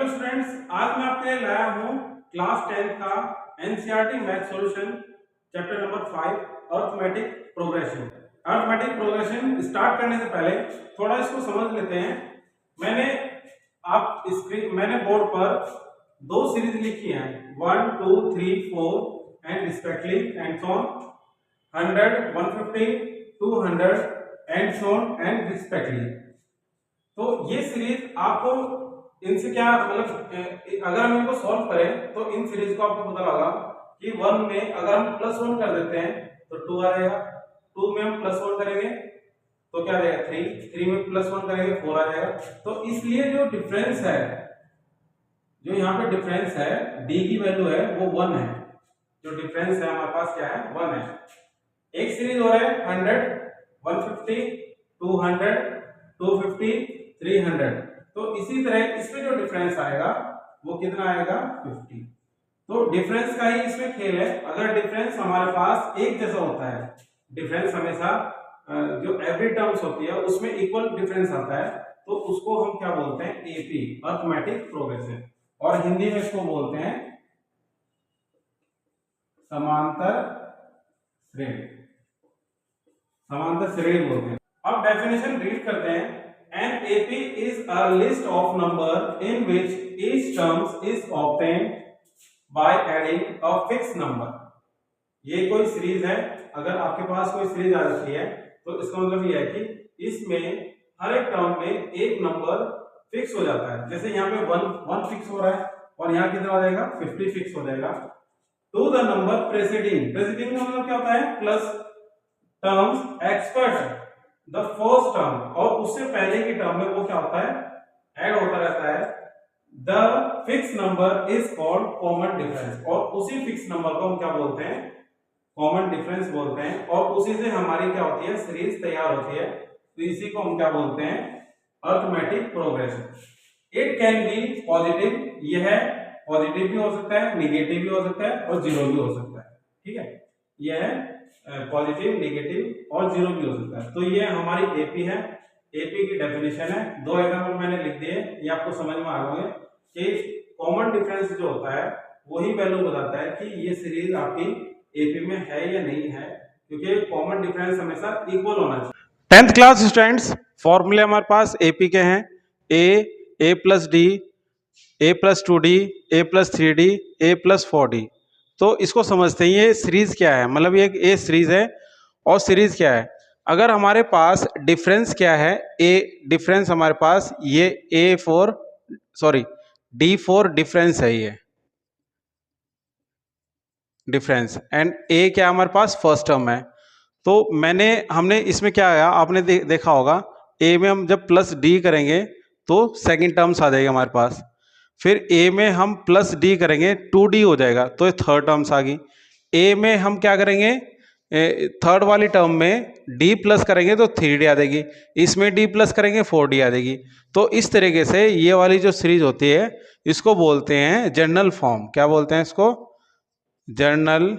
Hello students, आज मैं आपके लिए लाया हूँ क्लास 10 का NCERT math solution chapter number 5 arithmetic progression. Arithmetic progression start करने से पहले थोड़ा इसको समझ लेते हैं। मैंने बोर्ड पर दो सीरीज लिखी हैं 1 2 3 4 and respectively and so on 100 150 200 and so on and respectively. तो ये सीरीज आपको इनसे क्या मतलब अगर हम इनको सॉल्व करें तो इन सीरीज को आपको पता लगा कि 1 में अगर हम +1 कर देते हैं तो 2 आ जाएगा, 2 में हम +1 करेंगे तो क्या आ जाएगा 3 में +1 करेंगे 4 आ जाएगा। तो इसलिए जो डिफरेंस है, जो यहाँ पे डिफरेंस है डी की वैल्यू है वो 1 है। जो डिफरेंस है हमारे पास क्या है 1 है। एक सीरीज और है 100 150 200 250 300। तो इसी तरह इसमें जो डिफरेंस आएगा वो कितना आएगा 50। तो डिफरेंस का ही इसमें खेल है। अगर डिफरेंस हमारे पास एक जैसा होता है, डिफरेंस हमेशा जो एवरी टर्म्स होती है उसमें इक्वल डिफरेंस आता है, तो उसको हम क्या बोलते हैं एपी अर्थमेटिक प्रोग्रेशन, और हिंदी में इसको बोलते हैं समांतर श्रेणी। समांतर श्रेणी बोलते हैं। अब डेफिनेशन रीड करते हैं। An AP is a list of number in which each term is obtained by adding a fixed number। ये कोई सीरीज है। अगर आपके पास कोई सीरीज आ रखी है तो इसका मतलब ये है कि इसमें हर एक टर्म में एक नंबर फिक्स हो जाता है। जैसे यहाँ पे 1 फिक्स हो रहा है और यहाँ कितना हो जाएगा 50 फिक्स हो जाएगा। To the number preceding, preceding का मतलब क्या होता है plus terms expert the first term, और उससे पहले की टर्म में वो क्या होता है ऐड होता रहता है। The fix number is called common difference, और उसी फिक्स नंबर को हम क्या बोलते हैं कॉमन डिफरेंस बोलते हैं, और उसी से हमारी क्या होती है सीरीज तैयार होती है। तो इसी को हम क्या बोलते हैं arithmetic progression. It can be positive, यह पॉजिटिव भी हो सकता है, निगेटिव भी हो सकता है और जीरो भी हो सकता है। ठीक है, यह पॉजिटिव, नेगेटिव और जीरो भी हो सकता है। तो ये हमारी एपी है। एपी की डेफिनेशन है। दो एग्जांपल मैंने लिख दिए, ये आपको समझ में आ गए कि कॉमन डिफरेंस जो होता है वही वैल्यू बताता है कि ये सीरीज आपकी एपी में है या नहीं है, क्योंकि कॉमन डिफरेंस हमेशा इक्वल होना चाहिए। 10th क्लास स्टूडेंट्स, फॉर्मूले हमारे पास एपी के हैं ए प्लस डी, ए प्लस 2d, ए प्लस 3d, ए प्लस 4d। तो इसको समझते हैं ये सीरीज क्या है, मतलब ये ए सीरीज है और सीरीज क्या है। अगर हमारे पास डिफरेंस क्या है, ए डिफरेंस हमारे पास ये D4 डिफरेंस है, ये डिफरेंस, एंड ए क्या हमारे पास फर्स्ट टर्म है। तो हमने इसमें क्या आया आपने देखा होगा, ए में हम जब प्लस डी करेंगे तो सेकंड टर्म्स आ जाएगी हमारे पास। फिर ए में हम प्लस डी करेंगे 2d हो जाएगा, तो ये थर्ड टर्म्स आ गई। ए में हम क्या करेंगे थर्ड वाली टर्म में d प्लस करेंगे तो 3d आ जाएगी, इसमें d प्लस करेंगे 4d आ जाएगी। तो इस तरीके से ये वाली जो सीरीज होती है इसको बोलते हैं जनरल फॉर्म। क्या बोलते हैं इसको? General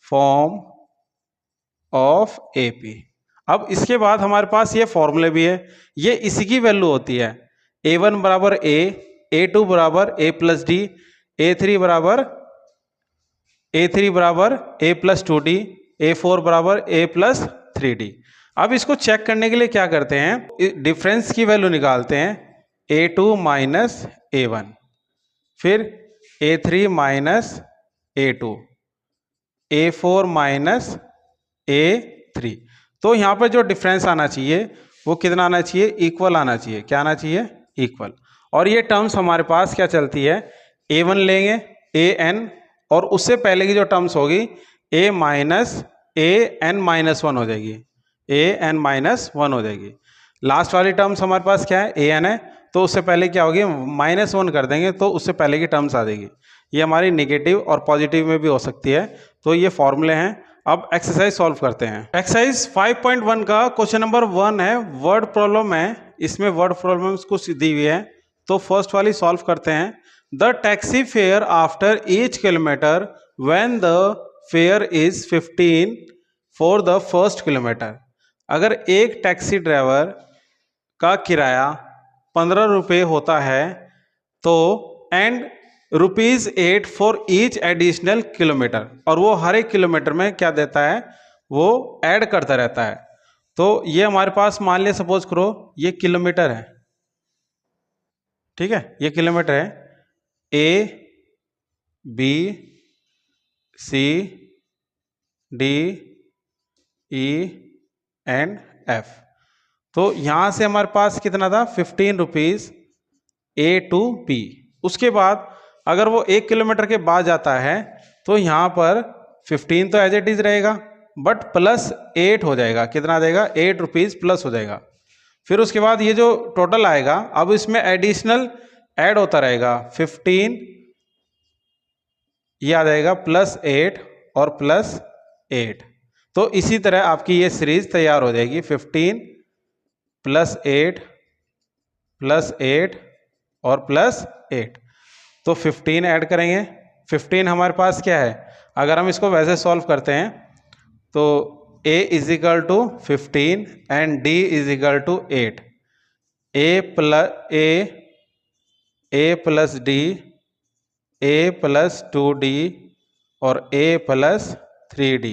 form of AP. अब इसके बाद हमारे पास ये फॉर्मूले भी है, ये इसी की वैल्यू होती है। a1 बराबर a2 बराबर a प्लस डी, a3 बराबर a प्लस 2d, a4 बराबर a प्लस 3d। अब इसको चेक करने के लिए क्या करते हैं, डिफरेंस की वैल्यू निकालते हैं a2 माइनस a1, फिर a3 minus a2, a4 minus a3। तो यहाँ पर जो डिफरेंस आना चाहिए वो कितना आना चाहिए, इक्वल आना चाहिए। क्या आना चाहिए, इक्वल। और ये टर्म्स हमारे पास क्या चलती है, a1 लेंगे an, और उससे पहले की जो टर्म्स होगी a माइनस an माइनस 1 हो जाएगी, an माइनस 1 हो जाएगी। लास्ट वाली टर्म्स हमारे पास क्या है an है, तो उससे पहले क्या होगी -1 कर देंगे तो उससे पहले की टर्म्स आ जाएगी। ये हमारी नेगेटिव और पॉजिटिव में भी हो सकती है। तो ये फॉर्मूले हैं। अब एक्सरसाइज सॉल्व करते हैं। एक्सरसाइज 5.1 का क्वेश्चन नंबर 1 है, वर्ड प्रॉब्लम है। इसमें वर्ड प्रॉब्लम्स कुछ दी हुई है, तो फर्स्ट वाली सॉल्व करते हैं। The taxi fare after each kilometre when the fair is 15 for the first kilometre. अगर एक टैक्सी ड्राइवर का किराया 15 रुपये होता है तो and ₹8 for each additional kilometre, और वो हर एक किलोमीटर में क्या देता है, वो ऐड करता रहता है। तो ये हमारे पास मान लिया, सपोज करो ये किलोमीटर है, ठीक है, ये किलोमीटर है, A B C D E and F. तो यहां से हमारे पास कितना था, 15 रुपीज ए टू बी। उसके बाद अगर वो 1 किलोमीटर के बाद जाता है तो यहां पर 15 तो एज इट इज रहेगा, बट प्लस 8 हो जाएगा, कितना देगा, 8 रुपीज प्लस हो जाएगा। फिर उसके बाद ये जो टोटल आएगा, अब इसमें एडिशनल ऐड होता रहेगा, 15 ये आ जाएगा प्लस 8 और प्लस 8। तो इसी तरह आपकी ये सीरीज तैयार हो जाएगी, 15 प्लस 8 प्लस 8 और प्लस 8। तो 15 ऐड करेंगे, 15 हमारे पास क्या है, अगर हम इसको वैसे सॉल्व करते हैं तो a is equal to 15 and d is equal to 8। a plus d, a plus 2d और a plus 3d।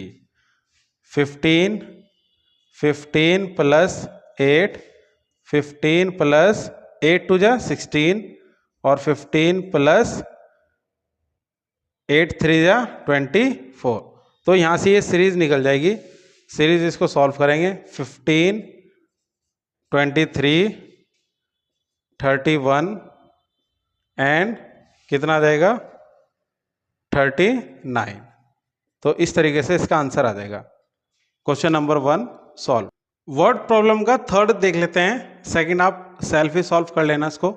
15 plus 8, 15 plus 8 टू जा 16 और 15 प्लस 8 3 जा 24। तो यहाँ से ये सीरीज निकल जाएगी। सीरीज इसको सॉल्व करेंगे, 15 23 31 एंड कितना आ जाएगा 39। तो इस तरीके से इसका आंसर आ जाएगा। Question number 1 solve. Word problem का थर्ड देख लेते हैं, सेकंड आप सेल्फ ही सॉल्व कर लेना इसको।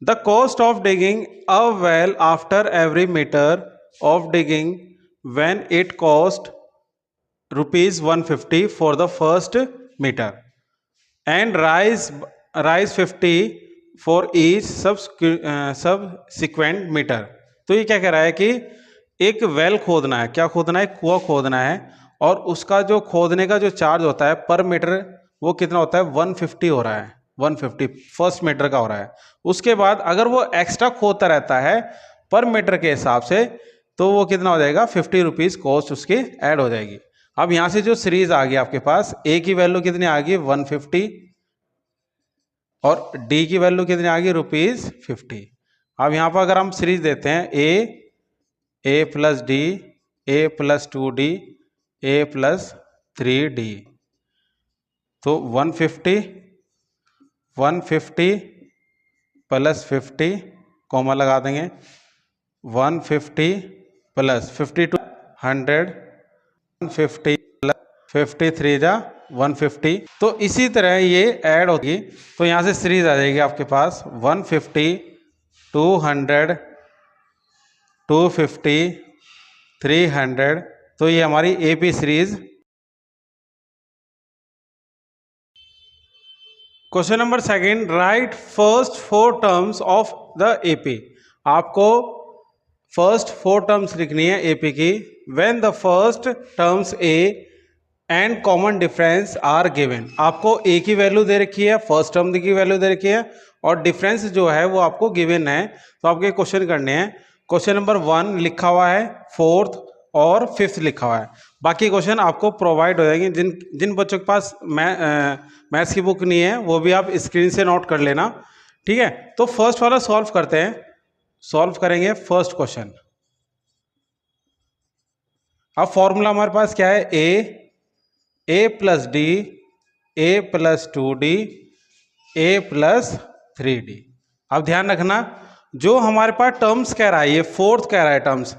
The cost of digging a well after every metre of digging when it cost ₹150 for the first metre and rise 50 for each subsequent metre. तो ये क्या कह रहा है कि एक वेल खोदना है, क्या खोदना है, कुआं खोदना है, और उसका जो खोदने का जो चार्ज होता है पर मीटर वो कितना होता है, 150 हो रहा है, 150 फर्स्ट मीटर का हो रहा है। उसके बाद अगर वो एक्स्ट्रा खोदता रहता है पर मीटर के हिसाब से तो वो कितना हो जाएगा, 50 रुपीज कॉस्ट उसकी ऐड हो जाएगी। अब यहां से जो सीरीज आ गई आपके पास, ए की वैल्यू कितनी आ गई, 150 और डी की वैल्यू कितनी आ गई, ₹50। अब यहां पर अगर हम सीरीज देते हैं, ए प्लस डी, ए प्लस 2d, ए प्लस 3d, तो 150 प्लस 50 कॉमा लगा देंगे, 150 प्लस 52 100, 150 प्लस 53 जा 150। तो इसी तरह ये ऐड होगी, तो यहाँ से सीरीज आ जाएगी आपके पास 150 200 250 300। तो ये हमारी AP series. Question number second, right first 4 terms of the AP. आपको फर्स्ट 4 टर्म्स लिखनी है एपी की। When the first terms A and common difference are given. आपको ए की वैल्यू दे रखी है, फर्स्ट टर्म की वैल्यू दे रखी है, और डिफरेंस जो है वो आपको गिवन है। तो आपके क्वेश्चन करने हैं। क्वेश्चन नंबर 1 लिखा हुआ है, 4th और 5th लिखा हुआ है। बाकी क्वेश्चन आपको प्रोवाइड हो जाएंगे। जिन बच्चों के पास मैथ्स की बुक नहीं है वो भी आप स्क्रीन से नोट कर लेना, ठीक है। तो फर्स्ट वाला सॉल्व करते हैं। सॉल्व करेंगे फर्स्ट क्वेश्चन। अब फॉर्मूला हमारे पास क्या है, ए प्लस डी, ए प्लस 2d, ए प्लस 3d। अब ध्यान रखना, जो हमारे पास टर्म्स कह रहा है, ये 4th कह रहा है टर्म्स,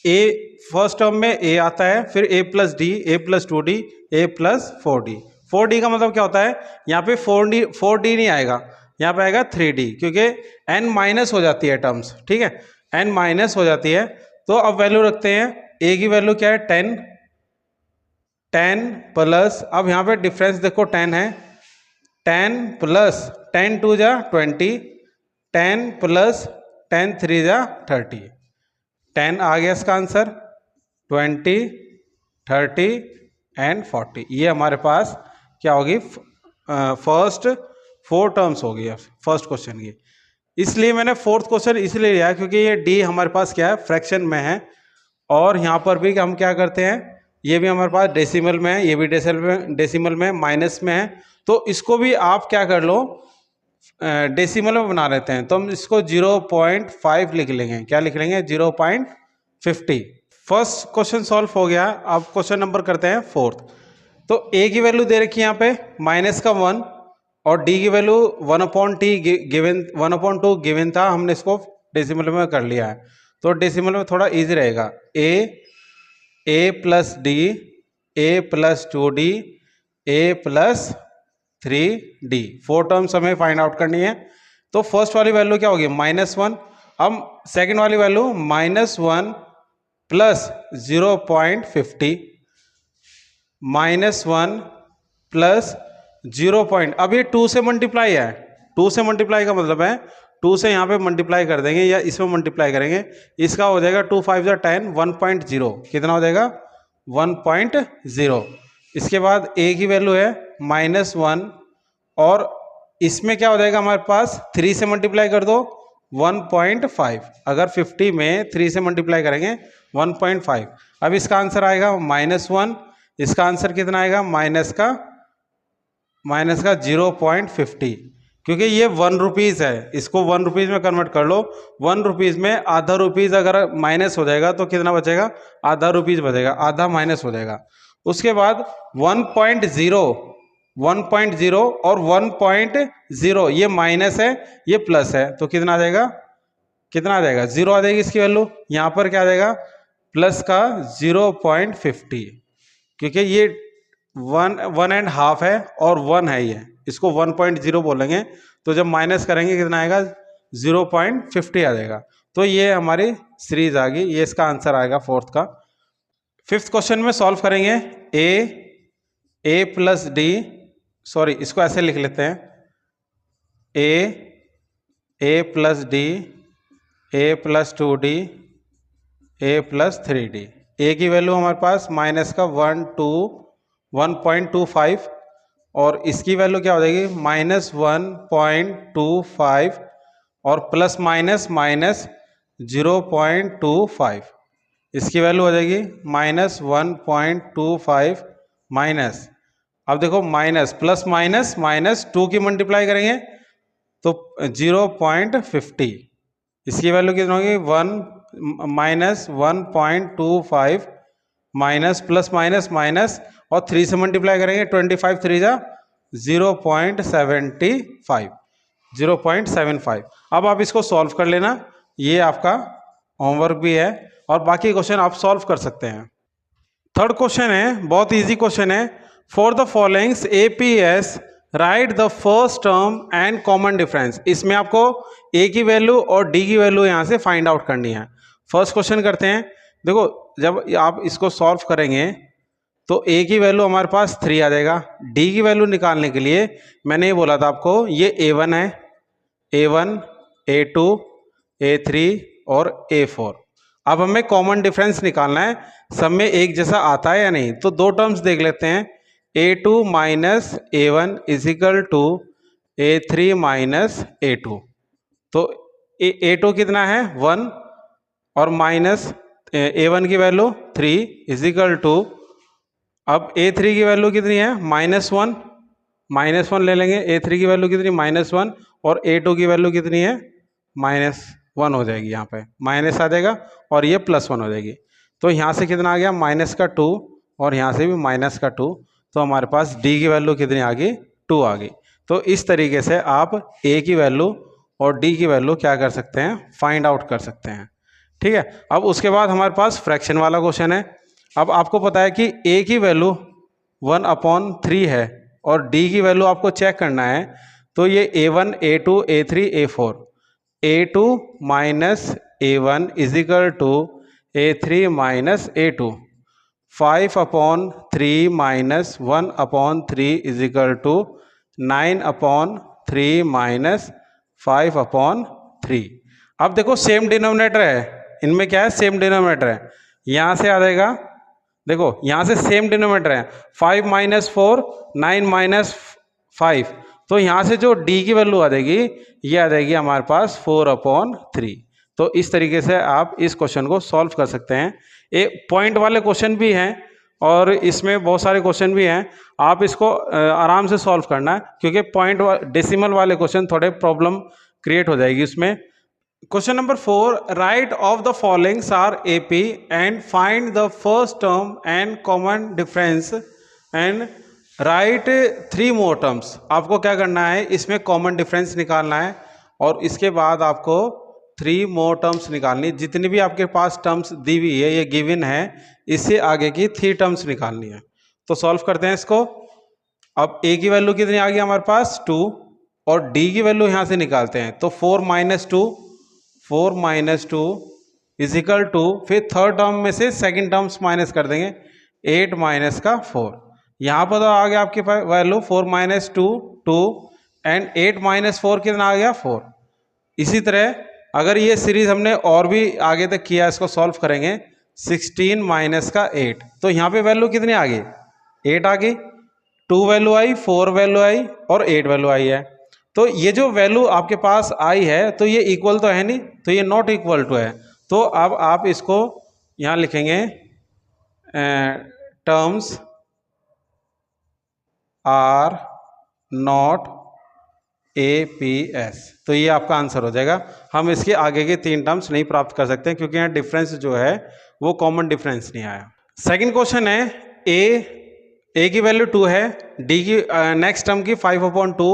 ए फर्स्ट टर्म में ए आता है, फिर ए प्लस डी, ए प्लस 2d, ए प्लस 4d। 4d का मतलब क्या होता है, यहाँ पे 4d नहीं आएगा, यहाँ पे आएगा 3d, क्योंकि n माइनस हो जाती है टर्म्स, ठीक है, n माइनस हो जाती है। तो अब वैल्यू रखते हैं, a की वैल्यू क्या है 10 प्लस, अब यहाँ पे डिफरेंस देखो 10 है, 10 प्लस 10 2 जा 20, 10 प्लस 10 3 जा 30, 10 आ गया इसका आंसर, 20 30 एंड 40। ये हमारे पास क्या होगी, फर्स्ट 4 टर्म्स होगी फर्स्ट क्वेश्चन की। इसलिए मैंने फोर्थ क्वेश्चन इसलिए लिया क्योंकि ये डी हमारे पास क्या है, फ्रैक्शन में है, और यहाँ पर भी हम क्या करते हैं, ये भी हमारे पास डेसिमल में है, ये भी डेसिमल में माइनस में है, तो इसको भी आप क्या कर लो, डेसिमल में बना लेते हैं। तो हम इसको 0.5 लिख लेंगे। क्या लिख लेंगे? 0.50। फर्स्ट क्वेश्चन सॉल्व हो गया। अब क्वेश्चन नंबर करते हैं फोर्थ। तो ए की वैल्यू दे रखी है यहाँ पे माइनस का 1, और डी की वैल्यू 1/t गिवन 1/2 गिवन था, हमने इसको डेसिमल में कर लिया है। तो डेसिमल में थोड़ा इजी रहेगा। ए प्लस डी, ए प्लस 2d, ए प्लस 3d, 4 टर्म्स हमें फाइंड आउट करनी है। तो फर्स्ट वाली वैल्यू क्या होगी? -1। अब सेकेंड वाली वैल्यू -1 प्लस 0.50, -1 प्लस 0. अब ये 2 से मल्टीप्लाई है, 2 से मल्टीप्लाई का मतलब है 2 से यहाँ पे मल्टीप्लाई कर देंगे या इसमें मल्टीप्लाई करेंगे, इसका हो जाएगा 2 5 10, 1.0। कितना हो जाएगा? 1.0। इसके बाद a की वैल्यू है -1, और इसमें क्या हो जाएगा हमारे पास? 3 से मल्टीप्लाई कर दो, 1.5। अगर 50 में 3 से मल्टीप्लाई करेंगे 1.5। अब इसका आंसर आएगा -1। इसका आंसर कितना आएगा? माइनस का 0.50, क्योंकि ये 1 रुपीज़ है, इसको 1 रुपीज़ में कन्वर्ट कर लो। 1 रुपीज़ में आधा रुपीज़ अगर माइनस हो जाएगा तो कितना बचेगा? आधा रुपीज़ बचेगा, आधा माइनस हो जाएगा। उसके बाद 1.0 और 1.0, ये माइनस है, ये प्लस है, तो कितना आ जाएगा? 0 आ जाएगी इसकी वैल्यू। यहाँ पर क्या आ जाएगा? प्लस का 0.50, क्योंकि ये 1.5 है और 1 है, ये इसको 1.0 बोलेंगे। तो जब माइनस करेंगे कितना आएगा? 0.50 आ जाएगा। तो ये हमारी सीरीज आ गई, ये इसका आंसर आएगा फोर्थ का। फिफ्थ क्वेश्चन में सॉल्व करेंगे। ए प्लस डी, सॉरी इसको ऐसे लिख लेते हैं, ए प्लस डी, ए प्लस 2d, ए प्लस 3d। ए की वैल्यू हमारे पास माइनस का 1.25, और इसकी वैल्यू क्या हो जाएगी? -1.25 और प्लस माइनस -0.25। इसकी वैल्यू हो जाएगी -1.25 माइनस, अब देखो माइनस प्लस माइनस 2 की मल्टीप्लाई करेंगे तो 0.50। इसकी वैल्यू कितनी होगी? -1.25 माइनस प्लस माइनस और 3 से मल्टीप्लाई करेंगे, 25 3 जा 0.75। अब आप इसको सॉल्व कर लेना, ये आपका होमवर्क भी है, और बाकी क्वेश्चन आप सॉल्व कर सकते हैं। थर्ड क्वेश्चन है, बहुत इजी क्वेश्चन है। For the followings APS right the first term and common difference. इसमें आपको a की वैल्यू और d की वैल्यू यहाँ से फाइंड आउट करनी है। फर्स्ट क्वेश्चन करते हैं। देखो जब आप इसको सॉल्व करेंगे तो a की वैल्यू हमारे पास 3 आ जाएगा। d की वैल्यू निकालने के लिए मैंने ये बोला था आपको, ये a1 है, a1 a2 a3 और a4। अब हमें कॉमन डिफरेंस निकालना है, सब में एक जैसा आता है या नहीं। तो दो टर्म्स देख लेते हैं, a2 minus a1 equal to a3 minus a2। तो a2 कितना है? 1, और माइनस a1 की वैल्यू 3 इजिकल टू, अब a3 की वैल्यू कितनी है? -1 ले लेंगे। a3 की वैल्यू कितनी? -1, और a2 की वैल्यू कितनी है? -1 हो जाएगी, यहाँ पे माइनस आ जाएगा और ये +1 हो जाएगी। तो यहाँ से कितना आ गया? -2, और यहाँ से भी -2। तो हमारे पास d की वैल्यू कितनी आ गई? 2 आ गई। तो इस तरीके से आप a की वैल्यू और d की वैल्यू क्या कर सकते हैं? फाइंड आउट कर सकते हैं। ठीक है। अब उसके बाद हमारे पास फ्रैक्शन वाला क्वेश्चन है। अब आपको पता है कि a की वैल्यू 1/3 है और d की वैल्यू आपको चेक करना है। तो ये a1 a2 a3 a4, a2 minus a1 equal to a3 minus a2, 5/3 minus 1/3 equal to 9/3 minus 5/3। अब देखो सेम डिनोमिनेटर है, इनमें क्या है? सेम डिनोमिनेटर है। यहाँ से आ जाएगा, देखो यहाँ से सेम डिनोमिनेटर है, 5 - 4 9 - 5 तो यहाँ से जो डी की वैल्यू आ जाएगी ये आ जाएगी हमारे पास 4/3। तो इस तरीके से आप इस क्वेश्चन को सॉल्व कर सकते हैं। पॉइंट वाले क्वेश्चन भी हैं और इसमें बहुत सारे क्वेश्चन भी हैं, आप इसको आराम से सॉल्व करना है, क्योंकि पॉइंट डेसिमल वाले क्वेश्चन थोड़े प्रॉब्लम क्रिएट हो जाएगी उसमें। Question number 4, write of the followings are AP and find the first term and common difference and write 3 more terms. आपको क्या करना है, इसमें कॉमन डिफरेंस निकालना है और इसके बाद आपको 3 मोर टर्म्स निकालनी है। जितनी भी आपके पास टर्म्स दी हुई है, ये गिवन है, इससे आगे की 3 टर्म्स निकालनी है। तो सॉल्व करते हैं इसको। अब a की वैल्यू कितनी आ गई हमारे पास 2 और d की वैल्यू यहां से निकालते हैं। तो 4 minus two is equal to, फिर थर्ड टर्म में से सेकंड टर्म्स माइनस कर देंगे, 8 माइनस का 4। यहाँ पर तो आ गया आपके पास वैल्यू 4 माइनस 2 2 एंड 8 माइनस 4 कितना आ गया 4। इसी तरह अगर ये सीरीज हमने और भी आगे तक किया, इसको सॉल्व करेंगे 16 माइनस का 8, तो यहाँ पे वैल्यू कितनी आ गई 8 आ गई, 2 वैल्यू आई, 4 वैल्यू आई और 8 वैल्यू आई है। तो ये जो वैल्यू आपके पास आई है तो ये इक्वल तो है नहीं, तो ये नॉट इक्वल टू है। तो अब आप इसको यहाँ लिखेंगे टर्म्स आर नॉट APS, तो ये आपका आंसर हो जाएगा। हम इसके आगे के 3 टर्म्स नहीं प्राप्त कर सकते क्योंकि यहाँ डिफरेंस जो है वो कॉमन डिफरेंस नहीं आया। सेकंड क्वेश्चन है, a की वैल्यू 2 है, d की नेक्स्ट टर्म की 5/2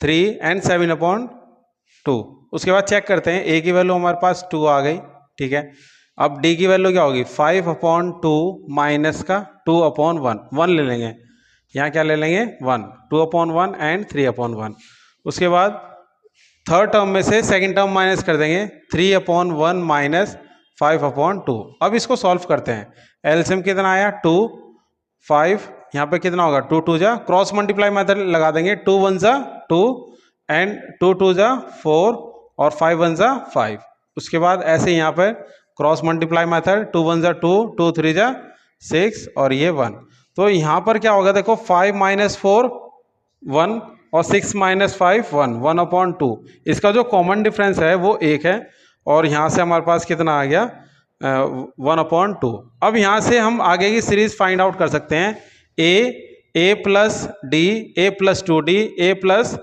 3 एंड 7/2। उसके बाद चेक करते हैं, a की वैल्यू हमारे पास 2 आ गई, ठीक है। अब d की वैल्यू क्या होगी 5/2 माइनस का 2/1, 1 ले लेंगे, यहाँ क्या ले लेंगे 1, 2/1 एंड 3/1। उसके बाद थर्ड टर्म में से सेकंड टर्म माइनस कर देंगे, 3/1 माइनस 5/2। अब इसको सॉल्व करते हैं। एलसीएम कितना आया 2 5, यहाँ पे कितना होगा 2 2 जा, क्रॉस मल्टीप्लाई मेथड लगा देंगे, 2 1 जा 2 एंड 2 2 जा 4 और 5 1 जा 5। उसके बाद ऐसे यहाँ पर क्रॉस मल्टीप्लाई मेथड, 2 1 जा 2 2 3 जा 6 और ये 1। तो यहाँ पर क्या होगा देखो, 5 माइनस 4 1 और 6 माइनस 5 1, 1/2। इसका जो कॉमन डिफरेंस है वो 1 है और यहाँ से हमारे पास कितना आ गया 1/2। अब यहाँ से हम आगे की सीरीज फाइंड आउट कर सकते हैं, a plus D, a plus 2d, a plus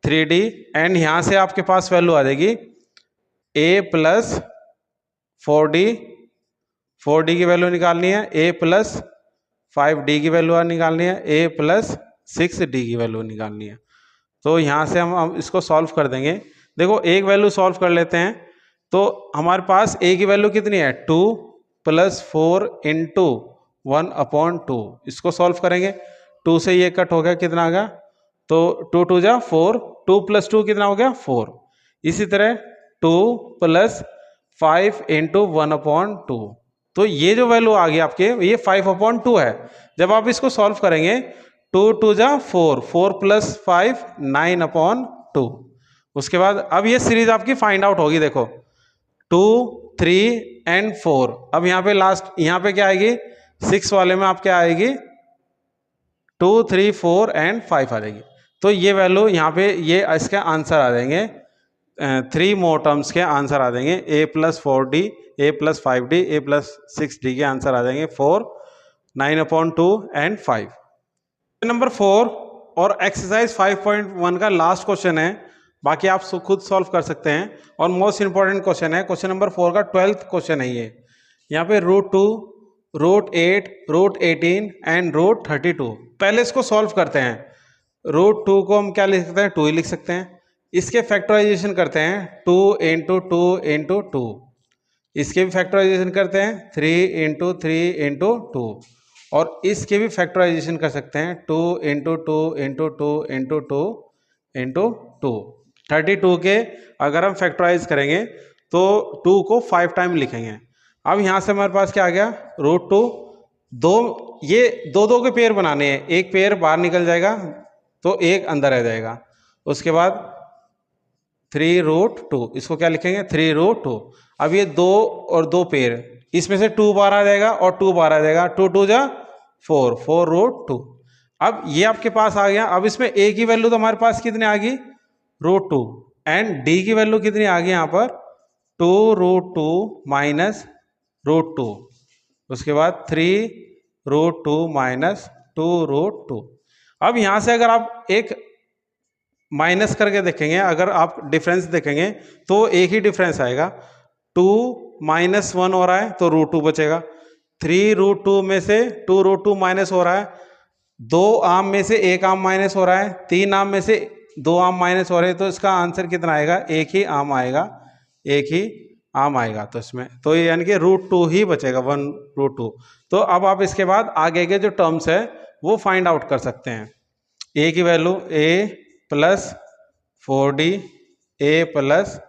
3d and यहाँ से आपके पास वैल्यू आ जाएगी a प्लस 4d, 4d की वैल्यू निकालनी है, a प्लस 5d की वैल्यू निकालनी है, a प्लस 6d की वैल्यू निकालनी है। तो यहाँ से हम इसको सॉल्व कर देंगे। देखो एक वैल्यू सॉल्व कर लेते हैं, तो हमारे पास a की वैल्यू कितनी है 2 प्लस 4 इंटू 1/2। इसको सॉल्व करेंगे, 2 से ये कट हो गया, कितना आ गया, तो 2 2 जा 4, 2 प्लस 2 कितना हो गया 4। इसी तरह 2 प्लस 5 इंटू 1/2, तो ये जो वैल्यू आ गई आपके ये 5/2 है। जब आप इसको सॉल्व करेंगे 2 2 जा 4, 4 प्लस 5 9/2। उसके बाद अब ये सीरीज आपकी फाइंड आउट होगी, देखो 2 3 एंड 4। अब यहाँ पे लास्ट यहाँ पे क्या आएगी 6 वाले में आप क्या आएगी 2 3 4 एंड 5 आ जाएगी। तो ये वैल्यू यहाँ पे ये इसके आंसर आ जाएंगे, 3 मोर टर्म्स के आंसर आ जाएंगे, a plus 4d, a plus 5d, a plus 6d के आंसर आ जाएंगे 4 9/2 एंड 5। नंबर 4 और एक्सरसाइज 5.1 का लास्ट क्वेश्चन है, बाकी आप खुद सॉल्व कर सकते हैं और मोस्ट इंपॉर्टेंट क्वेश्चन है। क्वेश्चन नंबर 4 का 12th क्वेश्चन है ये। यहाँ पे √2, √8, √18 एंड √32। पहले इसको सॉल्व करते हैं। √2 को हम क्या लिख सकते हैं 2 ही लिख सकते हैं। इसके फैक्टराइजेशन करते हैं 2 इंटू 2 इंटू 2। इसके भी फैक्टराइजेशन करते हैं 3 इंटू 3 इंटू 2 और इसके भी फैक्टराइजेशन कर सकते हैं 2 इंटू 2 इंटू 2 इंटू 2 इंटू 2। 32 के अगर हम फैक्टराइज करेंगे तो 2 को 5 टाइम लिखेंगे। अब यहाँ से हमारे पास क्या आ गया √2, ये दो के पेयर बनाने हैं, एक पेयर बाहर निकल जाएगा तो एक अंदर रह जाएगा। उसके बाद 3√2, इसको क्या लिखेंगे 3√2। अब ये 2 और 2 पेयर, इसमें से 2 बाहर आ जाएगा और 2 बाहर आ जाएगा, 2 2 जा 4, 4√2। अब ये आपके पास आ गया। अब इसमें a की वैल्यू तो हमारे पास कितनी आ गई, √2, एंड d की वैल्यू कितनी आ गई यहाँ पर 2√2 माइनस √2, उसके बाद 3√2 माइनस 2√2। अब यहाँ से अगर आप एक माइनस करके देखेंगे, अगर आप डिफरेंस देखेंगे तो एक ही डिफरेंस आएगा, 2 माइनस 1 हो रहा है तो √2 बचेगा, 3√2 में से 2√2 माइनस हो रहा है, 2 आम में से 1 आम माइनस हो रहा है, 3 आम में से 2 आम माइनस हो रहे हैं, तो इसका आंसर कितना आएगा, एक ही आम आएगा, एक ही आम आएगा। तो इसमें तो यानी कि √2 ही बचेगा, 1√2। तो अब आप इसके बाद आगे के जो टर्म्स है वो फाइंड आउट कर सकते हैं। a की value a plus 4d, a plus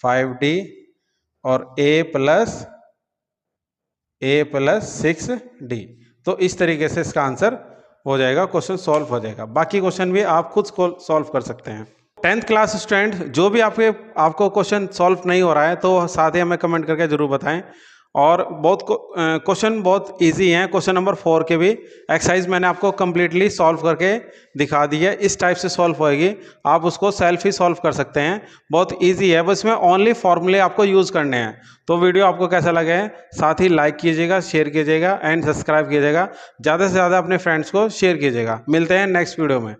5d और a प्लस 6d। तो इस तरीके से इसका आंसर हो जाएगा, क्वेश्चन सॉल्व हो जाएगा। बाकी क्वेश्चन भी आप खुद सॉल्व कर सकते हैं। 10th क्लास स्टूडेंट जो भी आपको क्वेश्चन सॉल्व नहीं हो रहा है तो साथ ही हमें कमेंट करके जरूर बताएं। और बहुत क्वेश्चन बहुत इजी हैं। क्वेश्चन नंबर 4 के भी एक्सरसाइज मैंने आपको कंप्लीटली सॉल्व करके दिखा दी है, इस टाइप से सॉल्व होएगी, आप उसको सेल्फ ही सॉल्व कर सकते हैं, बहुत इजी है, बस इसमें ओनली फॉर्मूले आपको यूज़ करने हैं। तो वीडियो आपको कैसा लगे है साथ ही लाइक कीजिएगा, शेयर कीजिएगा एंड सब्सक्राइब कीजिएगा, ज़्यादा से ज़्यादा अपने फ्रेंड्स को शेयर कीजिएगा। मिलते हैं नेक्स्ट वीडियो में।